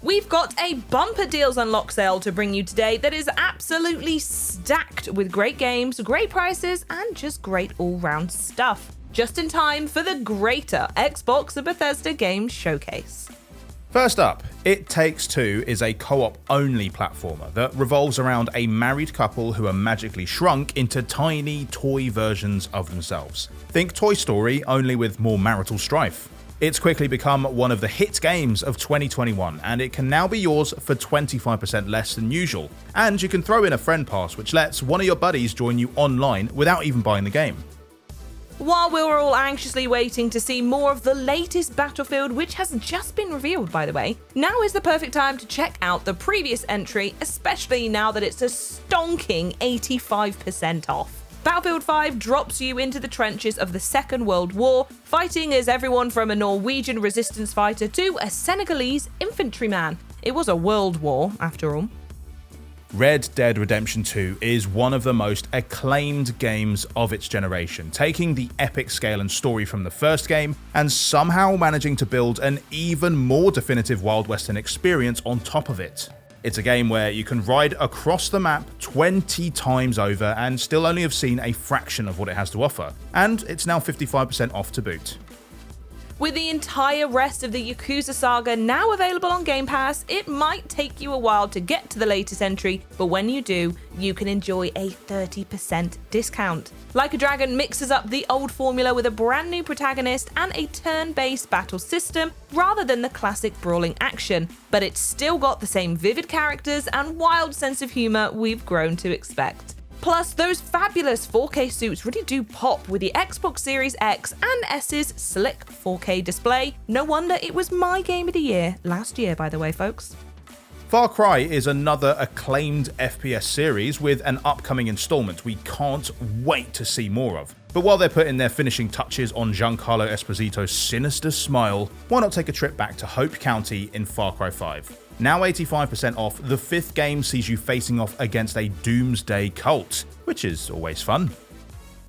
We've got a bumper deals unlock sale to bring you today that is absolutely stacked with great games, great prices, and just great all-round stuff. Just in time for the greater Xbox Bethesda Games Showcase. First up, It Takes Two is a co-op only platformer that revolves around a married couple who are magically shrunk into tiny toy versions of themselves. Think Toy Story, only with more marital strife. It's quickly become one of the hit games of 2021, and it can now be yours for 25% less than usual. And you can throw in a friend pass, which lets one of your buddies join you online without even buying the game. While we were all anxiously waiting to see more of the latest Battlefield, which has just been revealed by the way, now is the perfect time to check out the previous entry, especially now that it's a stonking 85% off. Battlefield 5 drops you into the trenches of the Second World War, fighting as everyone from a Norwegian resistance fighter to a Senegalese infantryman. It was a world war, after all. Red Dead Redemption 2 is one of the most acclaimed games of its generation, taking the epic scale and story from the first game and somehow managing to build an even more definitive Wild Western experience on top of it. It's a game where you can ride across the map 20 times over and still only have seen a fraction of what it has to offer, and it's now 55% off to boot. With the entire rest of the Yakuza saga now available on Game Pass, it might take you a while to get to the latest entry, but when you do, you can enjoy a 30% discount. Like a Dragon mixes up the old formula with a brand new protagonist and a turn-based battle system rather than the classic brawling action, but it's still got the same vivid characters and wild sense of humour we've grown to expect. Plus, those fabulous 4K suits really do pop with the Xbox Series X and S's slick 4K display. No wonder it was my game of the year last year, by the way, folks. Far Cry is another acclaimed FPS series with an upcoming installment we can't wait to see more of. But while they're putting their finishing touches on Giancarlo Esposito's sinister smile, why not take a trip back to Hope County in Far Cry 5? Now 85% off, the 5th game sees you facing off against a doomsday cult, which is always fun.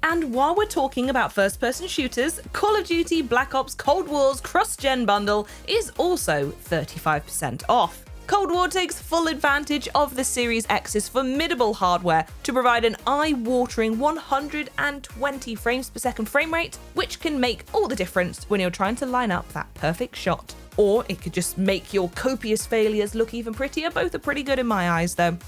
And while we're talking about first-person shooters, Call of Duty Black Ops Cold War's cross-gen bundle is also 35% off. Cold War takes full advantage of the Series X's formidable hardware to provide an eye-watering 120 frames per second frame rate, which can make all the difference when you're trying to line up that perfect shot. Or it could just make your copious failures look even prettier. Both are pretty good in my eyes though.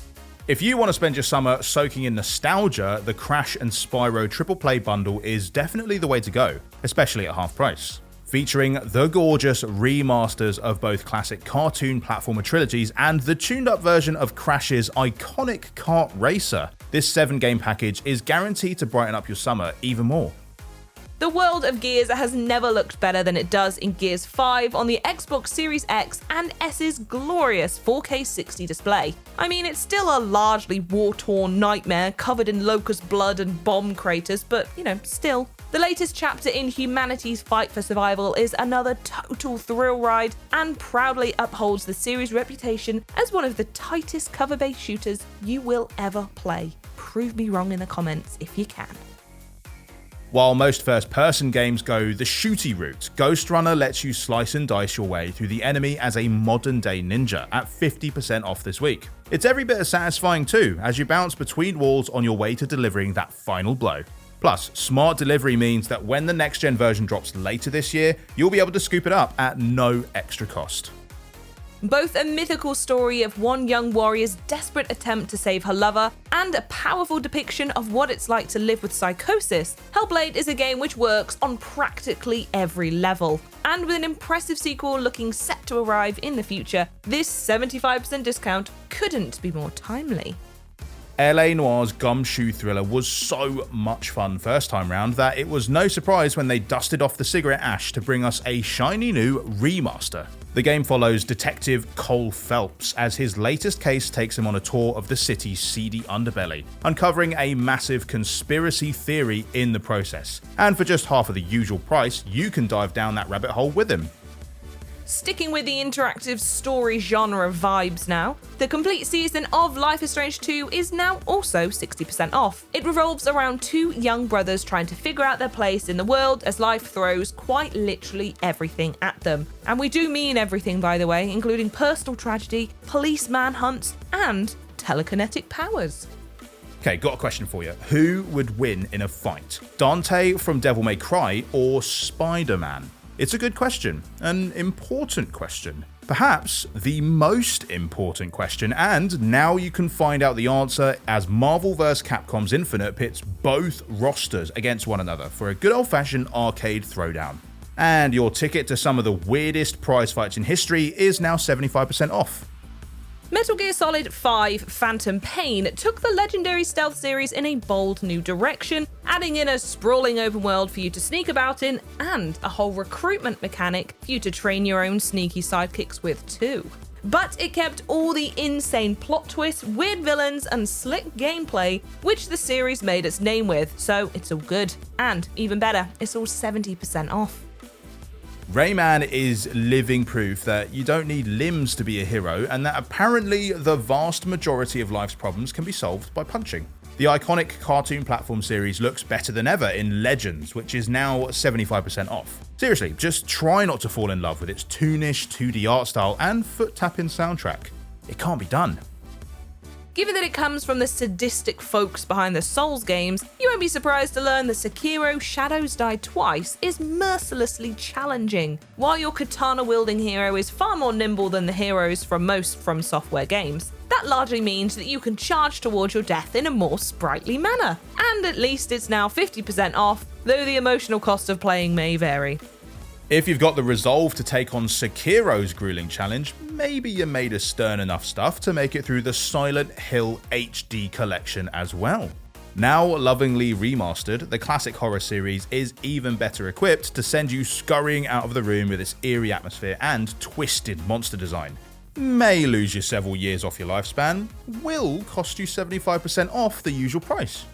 If you want to spend your summer soaking in nostalgia, the Crash and Spyro triple play bundle is definitely the way to go, especially at half price. Featuring the gorgeous remasters of both classic cartoon platformer trilogies and the tuned-up version of Crash's iconic kart racer, this 7-game package is guaranteed to brighten up your summer even more. The world of Gears has never looked better than it does in Gears 5 on the Xbox Series X and S's glorious 4K 60 display. I mean, it's still a largely war-torn nightmare covered in locust blood and bomb craters, but, still. The latest chapter in humanity's fight for survival is another total thrill ride and proudly upholds the series' reputation as one of the tightest cover-based shooters you will ever play. Prove me wrong in the comments if you can. While most first-person games go the shooty route, Ghost Runner lets you slice and dice your way through the enemy as a modern-day ninja at 50% off this week. It's every bit as satisfying too, as you bounce between walls on your way to delivering that final blow. Plus, smart delivery means that when the next-gen version drops later this year, you'll be able to scoop it up at no extra cost. Both a mythical story of one young warrior's desperate attempt to save her lover and a powerful depiction of what it's like to live with psychosis, Hellblade is a game which works on practically every level. And with an impressive sequel looking set to arrive in the future, this 75% discount couldn't be more timely. LA Noire's gumshoe thriller was so much fun first time round that it was no surprise when they dusted off the cigarette ash to bring us a shiny new remaster. The game follows Detective Cole Phelps as his latest case takes him on a tour of the city's seedy underbelly, uncovering a massive conspiracy theory in the process. And for just half of the usual price, you can dive down that rabbit hole with him. Sticking with the interactive story genre vibes now, the complete season of Life is Strange 2 is now also 60% off. It revolves around two young brothers trying to figure out their place in the world as life throws quite literally everything at them. And we do mean everything, by the way, including personal tragedy, police manhunts, and telekinetic powers. Okay, got a question for you. Who would win in a fight? Dante from Devil May Cry or Spider-Man? It's a good question, an important question. Perhaps the most important question, and now you can find out the answer as Marvel vs. Capcom's Infinite pits both rosters against one another for a good old-fashioned arcade throwdown. And your ticket to some of the weirdest prize fights in history is now 75% off. Metal Gear Solid 5 Phantom Pain took the legendary stealth series in a bold new direction, adding in a sprawling open world for you to sneak about in and a whole recruitment mechanic for you to train your own sneaky sidekicks with too. But it kept all the insane plot twists, weird villains, and slick gameplay which the series made its name with, so it's all good. And even better, it's all 70% off. Rayman is living proof that you don't need limbs to be a hero, and that apparently the vast majority of life's problems can be solved by punching. The iconic cartoon platform series looks better than ever in Legends, which is now 75% off. Seriously, just try not to fall in love with its toonish 2D art style and foot-tapping soundtrack. It can't be done. Given that it comes from the sadistic folks behind the Souls games, you won't be surprised to learn that Sekiro Shadows Die Twice is mercilessly challenging. While your katana-wielding hero is far more nimble than the heroes from most From Software games, that largely means that you can charge towards your death in a more sprightly manner. And at least it's now 50% off, though the emotional cost of playing may vary. If you've got the resolve to take on Sekiro's grueling challenge, maybe you made a stern enough stuff to make it through the Silent Hill HD collection as well. Now lovingly remastered, the classic horror series is even better equipped to send you scurrying out of the room with its eerie atmosphere and twisted monster design. May lose you several years off your lifespan, will cost you 75% off the usual price.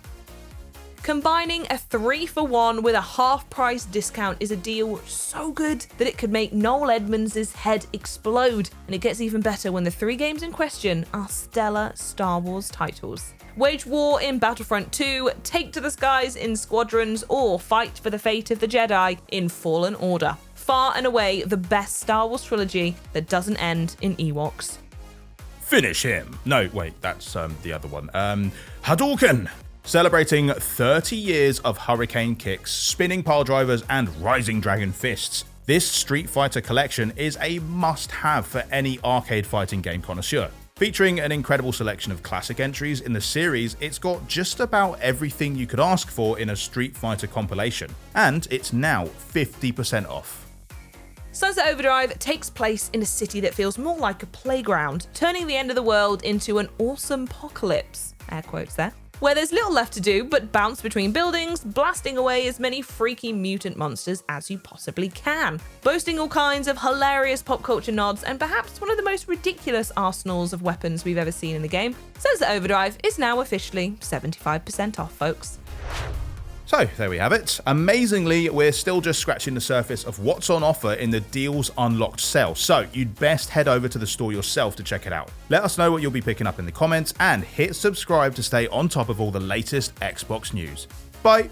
Combining a 3-for-1 with a half-price discount is a deal so good that it could make Noel Edmonds' head explode, and it gets even better when the 3 games in question are stellar Star Wars titles. Wage war in Battlefront 2, take to the skies in Squadrons, or fight for the fate of the Jedi in Fallen Order. Far and away the best Star Wars trilogy that doesn't end in Ewoks. Finish him! No, wait, that's the other one. Hadouken! Celebrating 30 years of hurricane kicks, spinning pile drivers, and rising dragon fists, this Street Fighter collection is a must-have for any arcade fighting game connoisseur. Featuring an incredible selection of classic entries in the series, it's got just about everything you could ask for in a Street Fighter compilation, and it's now 50% off. Sunset Overdrive takes place in a city that feels more like a playground, turning the end of the world into an awesome apocalypse, air quotes there, where there's little left to do but bounce between buildings, blasting away as many freaky mutant monsters as you possibly can, boasting all kinds of hilarious pop culture nods and perhaps one of the most ridiculous arsenals of weapons we've ever seen in the game. Sunset Overdrive is now officially 75% off, folks. So there we have it. Amazingly, we're still just scratching the surface of what's on offer in the Deals Unlocked sale, so you'd best head over to the store yourself to check it out. Let us know what you'll be picking up in the comments, and hit subscribe to stay on top of all the latest Xbox news. Bye!